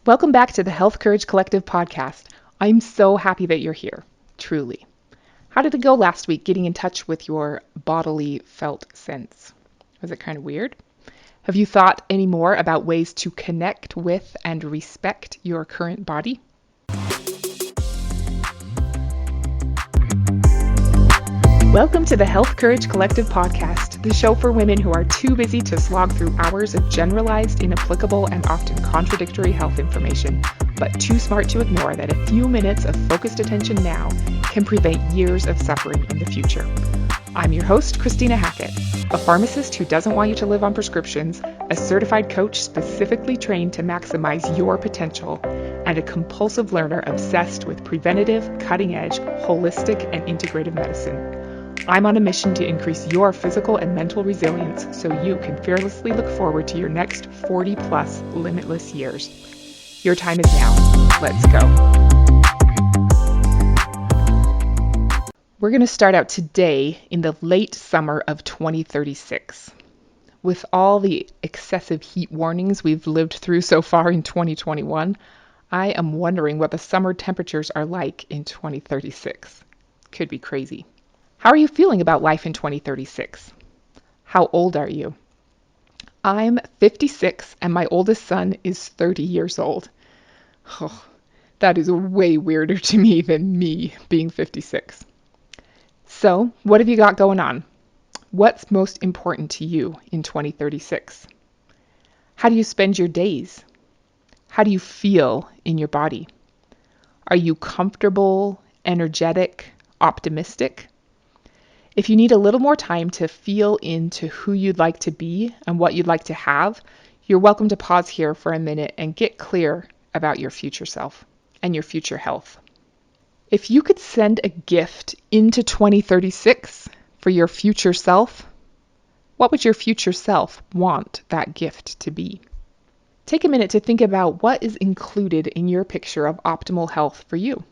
Welcome back to the Health Courage Collective podcast. I'm so happy that you're here, truly. How did it go last week getting in touch with your bodily felt sense? Was it kind of weird? Have you thought any more about ways to connect with and respect your current body? Welcome to the Health Courage Collective podcast, the show for women who are too busy to slog through hours of generalized, inapplicable, and often contradictory health information, but too smart to ignore that a few minutes of focused attention now can prevent years of suffering in the future. I'm your host, Christina Hackett, a pharmacist who doesn't want you to live on prescriptions, a certified coach specifically trained to maximize your potential, and a compulsive learner obsessed with preventative, cutting-edge, holistic, and integrative medicine. I'm on a mission to increase your physical and mental resilience so you can fearlessly look forward to your next 40-plus limitless years. Your time is now. Let's go. We're going to start out today in the late summer of 2036. With all the excessive heat warnings we've lived through so far in 2021, I am wondering what the summer temperatures are like in 2036. Could be crazy. How are you feeling about life in 2036? How old are you? I'm 56 and my oldest son is 30 years old. Oh, that is way weirder to me than me being 56. So, what have you got going on? What's most important to you in 2036? How do you spend your days? How do you feel in your body? Are you comfortable, energetic, optimistic? If you need a little more time to feel into who you'd like to be and what you'd like to have, you're welcome to pause here for a minute and get clear about your future self and your future health. If you could send a gift into 2036 for your future self, what would your future self want that gift to be? Take a minute to think about what is included in your picture of optimal health for you.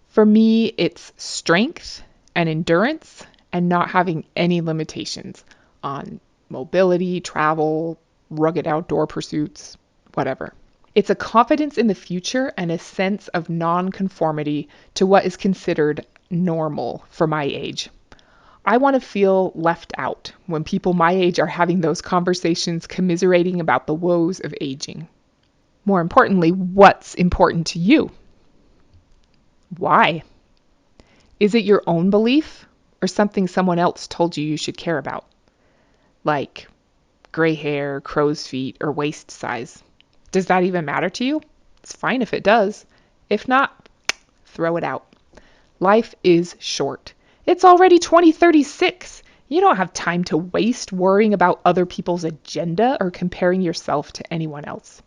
For me, it's strength and endurance and not having any limitations on mobility, travel, rugged outdoor pursuits, whatever. It's a confidence in the future and a sense of non-conformity to what is considered normal for my age. I want to feel left out when people my age are having those conversations commiserating about the woes of aging. More importantly, what's important to you? Why? Is it your own belief or something someone else told you should care about? Like gray hair, crow's feet, or waist size. Does that even matter to you? It's fine if it does. If not, throw it out. Life is short. It's already 2036. You don't have time to waste worrying about other people's agenda or comparing yourself to anyone else.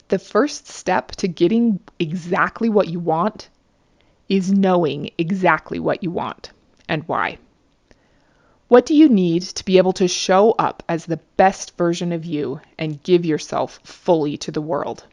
The first step to getting exactly what you want is knowing exactly what you want and why. What do you need to be able to show up as the best version of you and give yourself fully to the world?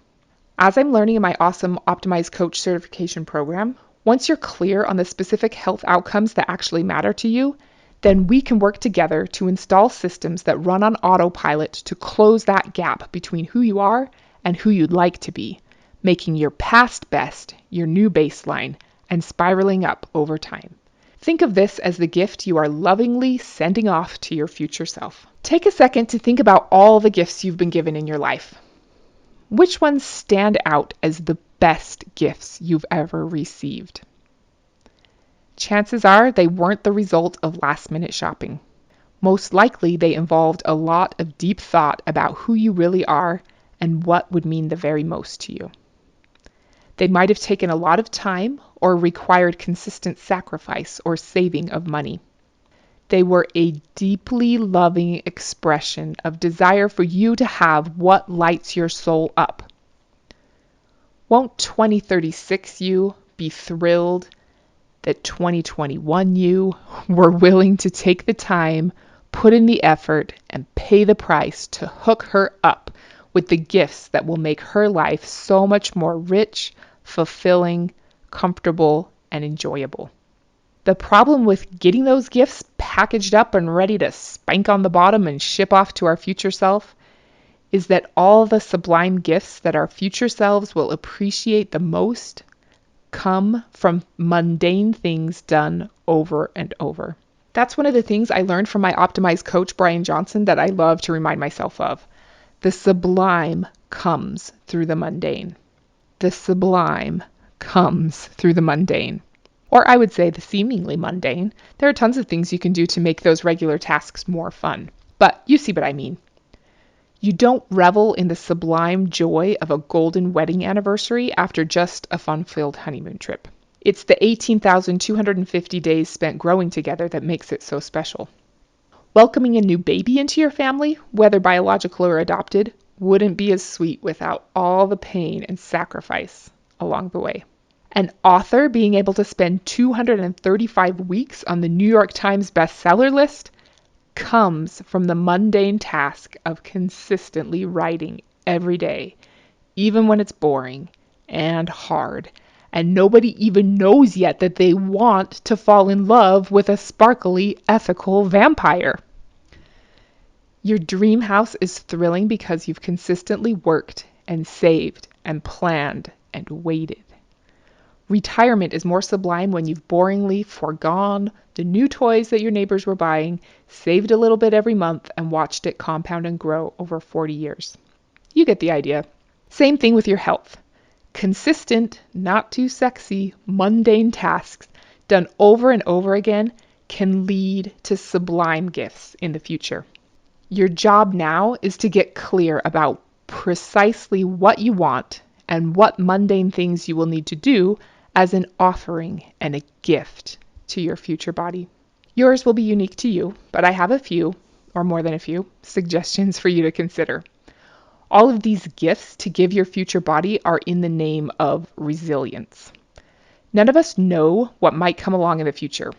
As I'm learning in my awesome Optimized Coach certification program, once you're clear on the specific health outcomes that actually matter to you, then we can work together to install systems that run on autopilot to close that gap between who you are and who you'd like to be, making your past best your new baseline and spiraling up over time. Think of this as the gift you are lovingly sending off to your future self. Take a second to think about all the gifts you've been given in your life. Which ones stand out as the best gifts you've ever received? Chances are they weren't the result of last-minute shopping. Most likely they involved a lot of deep thought about who you really are and what would mean the very most to you. They might have taken a lot of time or required consistent sacrifice or saving of money. They were a deeply loving expression of desire for you to have what lights your soul up. Won't 2036 you be thrilled that 2021 you were willing to take the time, put in the effort, and pay the price to hook her up with the gifts that will make her life so much more rich, fulfilling, comfortable, and enjoyable? The problem with getting those gifts packaged up and ready to spank on the bottom and ship off to our future self is that all the sublime gifts that our future selves will appreciate the most come from mundane things done over and over. That's one of the things I learned from my optimized coach, Brian Johnson, that I love to remind myself of. The sublime comes through the mundane. The sublime comes through the mundane. Or I would say the seemingly mundane. There are tons of things you can do to make those regular tasks more fun. But you see what I mean. You don't revel in the sublime joy of a golden wedding anniversary after just a fun-filled honeymoon trip. It's the 18,250 days spent growing together that makes it so special. Welcoming a new baby into your family, whether biological or adopted, wouldn't be as sweet without all the pain and sacrifice along the way. An author being able to spend 235 weeks on the New York Times bestseller list comes from the mundane task of consistently writing every day, even when it's boring and hard, and nobody even knows yet that they want to fall in love with a sparkly, ethical vampire. Your dream house is thrilling because you've consistently worked and saved and planned and waited. Retirement is more sublime when you've boringly foregone the new toys that your neighbors were buying, saved a little bit every month, and watched it compound and grow over 40 years. You get the idea. Same thing with your health. Consistent, not too sexy, mundane tasks done over and over again can lead to sublime gifts in the future. Your job now is to get clear about precisely what you want and what mundane things you will need to do as an offering and a gift to your future body. Yours will be unique to you, but I have a few, or more than a few, suggestions for you to consider. All of these gifts to give your future body are in the name of resilience. None of us know what might come along in the future.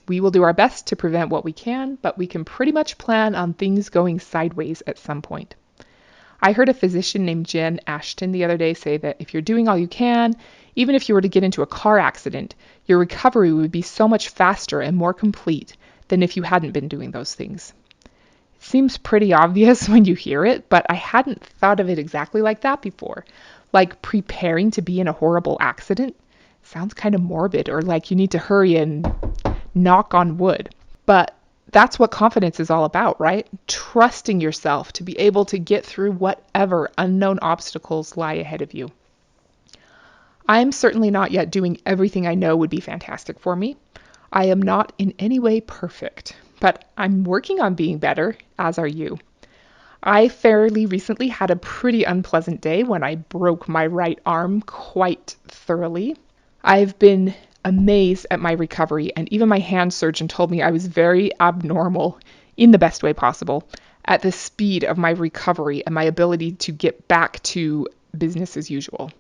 We will do our best to prevent what we can, but we can pretty much plan on things going sideways at some point. I heard a physician named Jen Ashton the other day say that if you're doing all you can, even if you were to get into a car accident, your recovery would be so much faster and more complete than if you hadn't been doing those things. It seems pretty obvious when you hear it, but I hadn't thought of it exactly like that before. Like preparing to be in a horrible accident sounds kind of morbid, or like you need to hurry and knock on wood. But that's what confidence is all about, right? Trusting yourself to be able to get through whatever unknown obstacles lie ahead of you. I'm certainly not yet doing everything I know would be fantastic for me. I am not in any way perfect, but I'm working on being better, as are you. I fairly recently had a pretty unpleasant day when I broke my right arm quite thoroughly. I've been amazed at my recovery, and even my hand surgeon told me I was very abnormal, in the best way possible, at the speed of my recovery and my ability to get back to business as usual.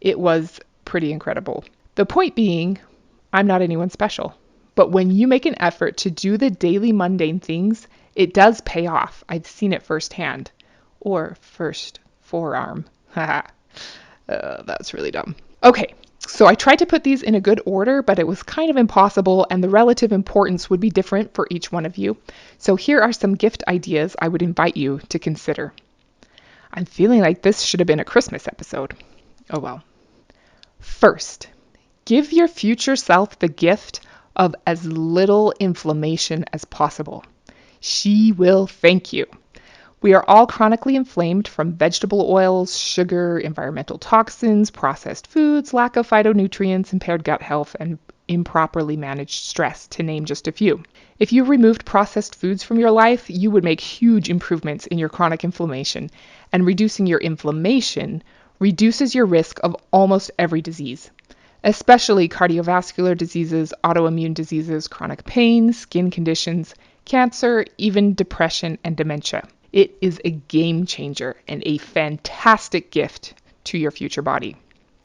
It was pretty incredible. The point being, I'm not anyone special. But when you make an effort to do the daily mundane things, it does pay off. I've seen it firsthand. Or first forearm. Haha. That's really dumb. Okay, so I tried to put these in a good order, but it was kind of impossible, and the relative importance would be different for each one of you. So here are some gift ideas I would invite you to consider. I'm feeling like this should have been a Christmas episode. Oh well. First, give your future self the gift of as little inflammation as possible. She will thank you. We are all chronically inflamed from vegetable oils, sugar, environmental toxins, processed foods, lack of phytonutrients, impaired gut health, and improperly managed stress, to name just a few. If you removed processed foods from your life, you would make huge improvements in your chronic inflammation, and reducing your inflammation reduces your risk of almost every disease, especially cardiovascular diseases, autoimmune diseases, chronic pain, skin conditions, cancer, even depression and dementia. It is a game changer and a fantastic gift to your future body.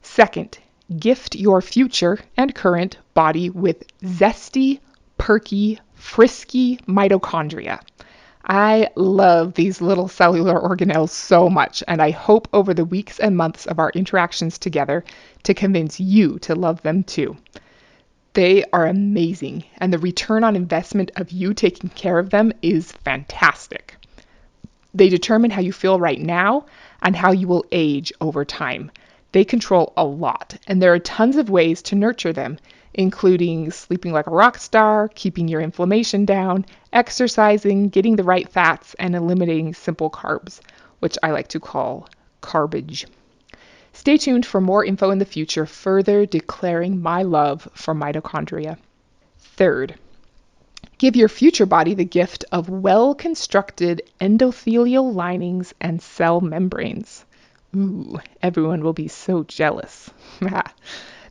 Second, gift your future and current body with zesty, perky, frisky mitochondria. I love these little cellular organelles so much, and I hope over the weeks and months of our interactions together to convince you to love them too. They are amazing, and the return on investment of you taking care of them is fantastic. They determine how you feel right now and how you will age over time. They control a lot, and there are tons of ways to nurture them, including sleeping like a rock star, keeping your inflammation down, exercising, getting the right fats, and eliminating simple carbs, which I like to call garbage. Stay tuned for more info in the future, further declaring my love for mitochondria. Third, give your future body the gift of well-constructed endothelial linings and cell membranes. Ooh, everyone will be so jealous.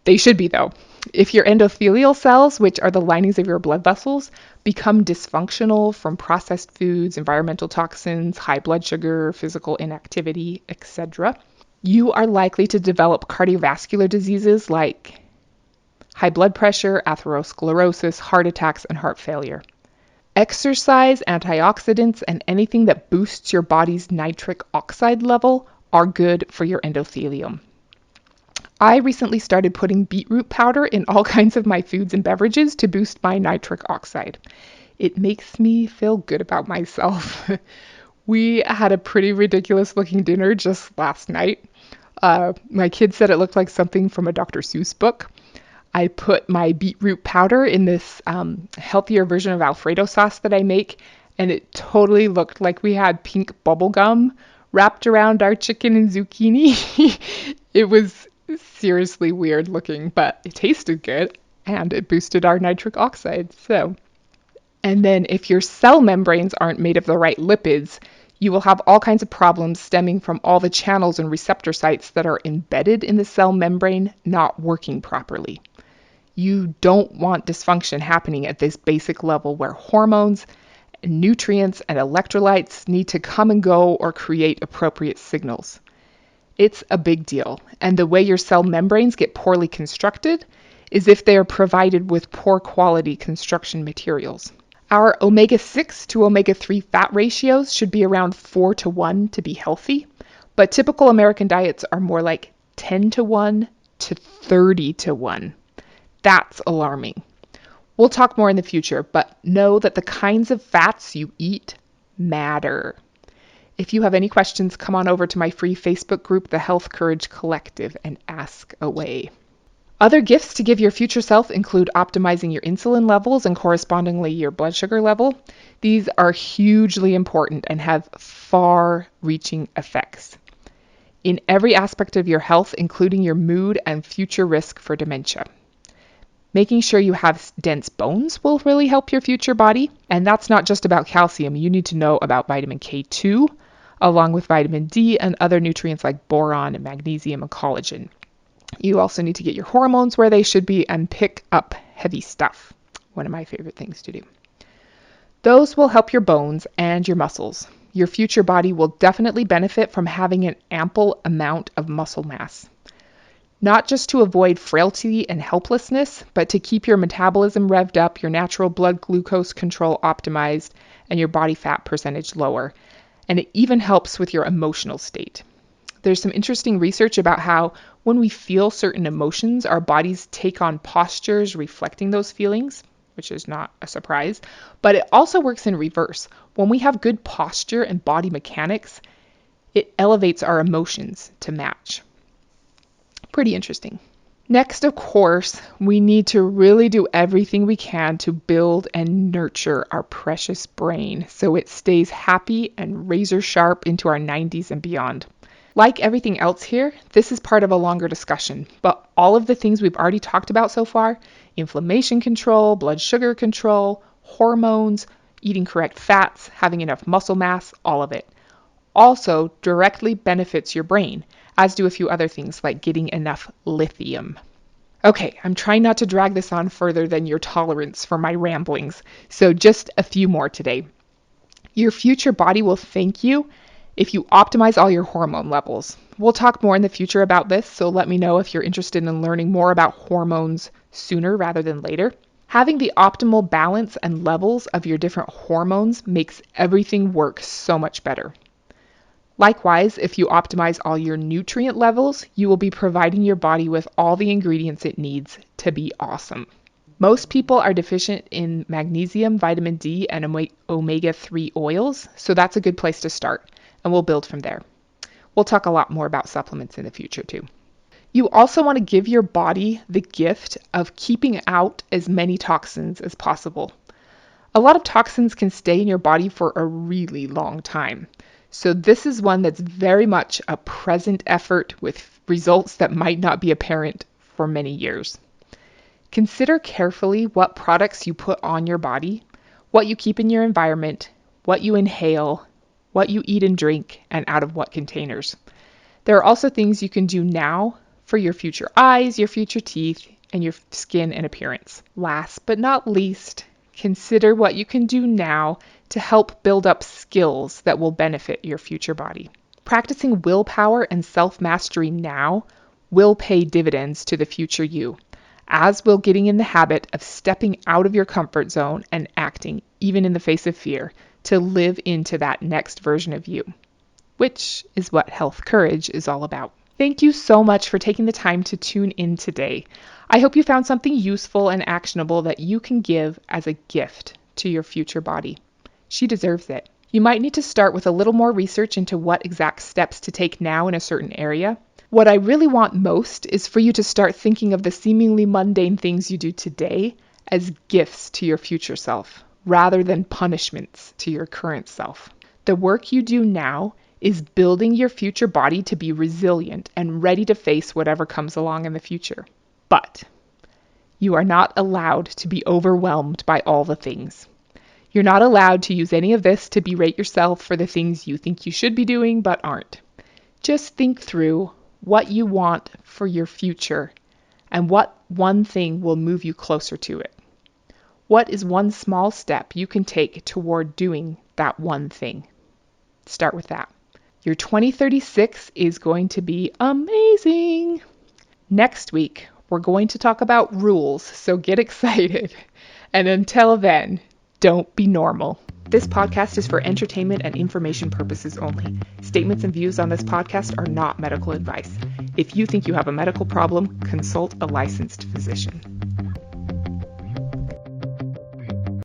They should be, though. If your endothelial cells, which are the linings of your blood vessels, become dysfunctional from processed foods, environmental toxins, high blood sugar, physical inactivity, etc., you are likely to develop cardiovascular diseases like high blood pressure, atherosclerosis, heart attacks, and heart failure. Exercise, antioxidants, and anything that boosts your body's nitric oxide level are good for your endothelium. I recently started putting beetroot powder in all kinds of my foods and beverages to boost my nitric oxide. It makes me feel good about myself. We had a pretty ridiculous looking dinner just last night. My kids said it looked like something from a Dr. Seuss book. I put my beetroot powder in this healthier version of Alfredo sauce that I make, and it totally looked like we had pink bubble gum wrapped around our chicken and zucchini. It was seriously weird looking, but it tasted good, and it boosted our nitric oxide. And then if your cell membranes aren't made of the right lipids, you will have all kinds of problems stemming from all the channels and receptor sites that are embedded in the cell membrane not working properly. You don't want dysfunction happening at this basic level where hormones, nutrients, and electrolytes need to come and go or create appropriate signals. It's a big deal, and the way your cell membranes get poorly constructed is if they are provided with poor quality construction materials. Our omega-6 to omega-3 fat ratios should be around 4:1 to be healthy, but typical American diets are more like 10:1 to 30:1. That's alarming. We'll talk more in the future, but know that the kinds of fats you eat matter. If you have any questions, come on over to my free Facebook group, the Health Courage Collective, and ask away. Other gifts to give your future self include optimizing your insulin levels and correspondingly your blood sugar level. These are hugely important and have far-reaching effects in every aspect of your health, including your mood and future risk for dementia. Making sure you have dense bones will really help your future body. And that's not just about calcium. You need to know about vitamin K2, along with vitamin D and other nutrients like boron and magnesium and collagen. You also need to get your hormones where they should be and pick up heavy stuff. One of my favorite things to do. Those will help your bones and your muscles. Your future body will definitely benefit from having an ample amount of muscle mass. Not just to avoid frailty and helplessness, but to keep your metabolism revved up, your natural blood glucose control optimized, and your body fat percentage lower. And it even helps with your emotional state. There's some interesting research about how when we feel certain emotions, our bodies take on postures reflecting those feelings, which is not a surprise, but it also works in reverse. When we have good posture and body mechanics, it elevates our emotions to match. Pretty interesting. Next, of course, we need to really do everything we can to build and nurture our precious brain so it stays happy and razor sharp into our 90s and beyond. Like everything else here, this is part of a longer discussion, but all of the things we've already talked about so far, inflammation control, blood sugar control, hormones, eating correct fats, having enough muscle mass, all of it, also directly benefits your brain, as do a few other things like getting enough lithium. Okay, I'm trying not to drag this on further than your tolerance for my ramblings, so just a few more today. Your future body will thank you if you optimize all your hormone levels. We'll talk more in the future about this, so let me know if you're interested in learning more about hormones sooner rather than later. Having the optimal balance and levels of your different hormones makes everything work so much better. Likewise, if you optimize all your nutrient levels, you will be providing your body with all the ingredients it needs to be awesome. Most people are deficient in magnesium, vitamin D, and omega-3 oils, so that's a good place to start, and we'll build from there. We'll talk a lot more about supplements in the future too. You also want to give your body the gift of keeping out as many toxins as possible. A lot of toxins can stay in your body for a really long time. So this is one that's very much a present effort with results that might not be apparent for many years. Consider carefully what products you put on your body, what you keep in your environment, what you inhale, what you eat and drink, and out of what containers. There are also things you can do now for your future eyes, your future teeth, and your skin and appearance. Last but not least, consider what you can do now to help build up skills that will benefit your future body. Practicing willpower and self-mastery now will pay dividends to the future you, as will getting in the habit of stepping out of your comfort zone and acting, even in the face of fear, to live into that next version of you, which is what Health Courage is all about. Thank you so much for taking the time to tune in today. I hope you found something useful and actionable that you can give as a gift to your future body. She deserves it. You might need to start with a little more research into what exact steps to take now in a certain area. What I really want most is for you to start thinking of the seemingly mundane things you do today as gifts to your future self, rather than punishments to your current self. The work you do now is building your future body to be resilient and ready to face whatever comes along in the future. But you are not allowed to be overwhelmed by all the things. You're not allowed to use any of this to berate yourself for the things you think you should be doing but aren't. Just think through what you want for your future and what one thing will move you closer to it. What is one small step you can take toward doing that one thing? Start with that. Your 2036 is going to be amazing. Next week, we're going to talk about rules, so get excited. And until then, don't be normal. This podcast is for entertainment and information purposes only. Statements and views on this podcast are not medical advice. If you think you have a medical problem, consult a licensed physician.